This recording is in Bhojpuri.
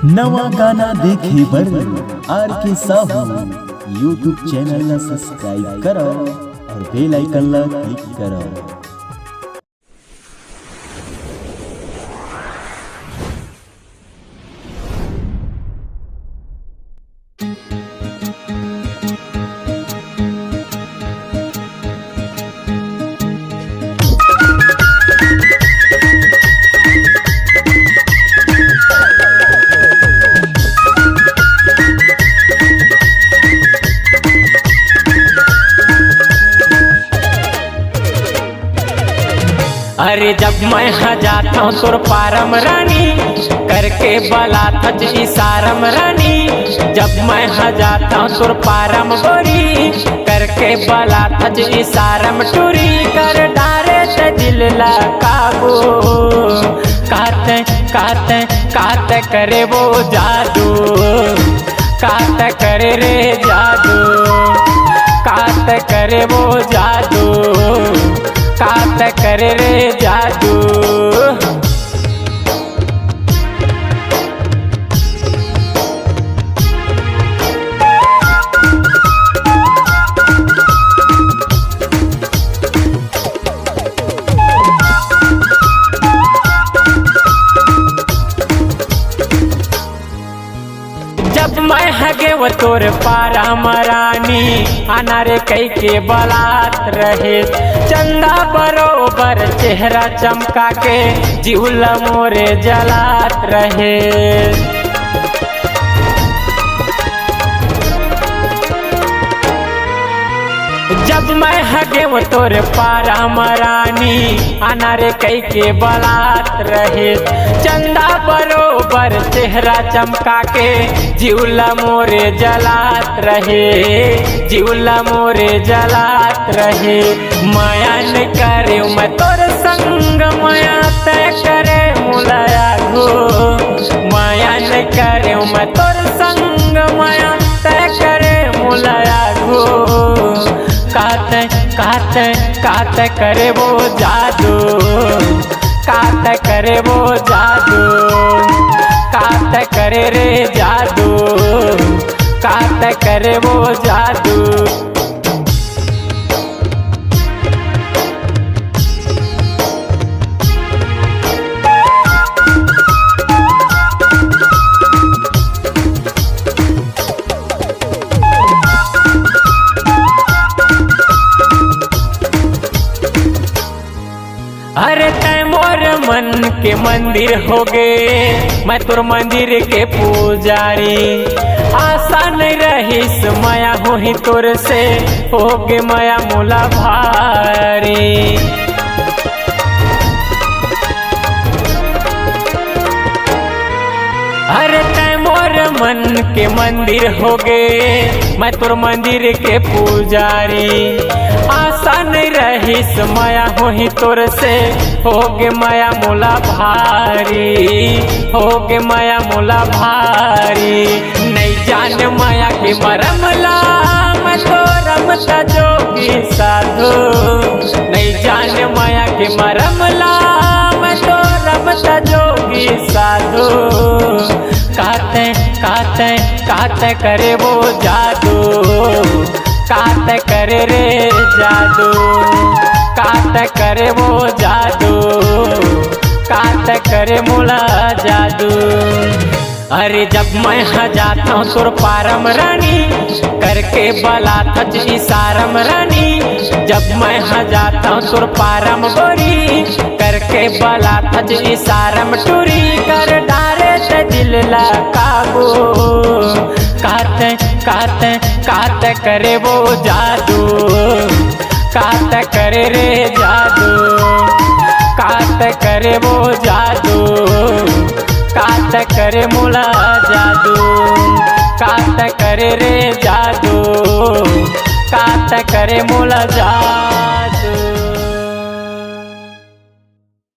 नवा गाना देखे बर आर के साहू यूट्यूब चैनल ला सब्सक्राइब करो और बेल आइकन ला क्लिक करो। अरे जब मैं जाता हूँ तुर पारम रानी करके बला थज इशारम रानी। जब मैं जाता हूँ तुर पारम गोरी करके बला थज इशारम टूरी कर डारे ते दिल ला काबू काते काते काते करे वो जादू काते करे रे जादू काते करे वो जादू कात करे रे जादू। जब मैं हगे वो तोर पारा मरानी आना रे कई के बलात रहे चंदा बरोबर चेहरा चमका के जीवला मोरे जलात रहे। जब मैं हगे वो तोर पारा मरानी आना रे कई के बलात रहे चंदा बरोबर चेहरा चमका के जीवला मोरे जलात रहे जीवला मोरे जलात रहे। माया न करे मैं तोर संग माया तय करे मुलाया गो माया न करे मैं तोर संग माया तय करे मुलाया गो काते काते काते करे वो जादू काते करे वो जादू काते करे रे जादू काते करे वो जादू। अरे तय मोर मन के मंदिर हो गए मैं तुर मंदिर के पुजारी आशा नहीं रही माया हो ही तुर से हो गे माया मोला भारी। अरे तय मोर मन के मंदिर हो गए मैं तुर मंदिर के पुजारी आशा नहीं रही माया हो ही तोर से हो गे माया मोला भारी हो गे माया मोला भारी। नहीं जान माया के मरमला मैं तो रमता जोगी साधु नहीं जान माया के मरमला मैं तो रमता जोगी साधु काते काते काते करे वो जादू काते करे रे जादू काते करे वो जादू काते करे मोला जादू। अरे जब मैं जाता हूँ तुर पारम रानी करके बला थज इशारम रानी। जब मैं जाता हूँ तुर पारम गोरी करके बला थज इशारम टूरी कर डारे ते दिल ला काबू काते काते काते करे वो जादू काते करे रे जादू काते करे वो जादू काते करे मोला जादू काते करे रे जादू काते करे मोला जादू।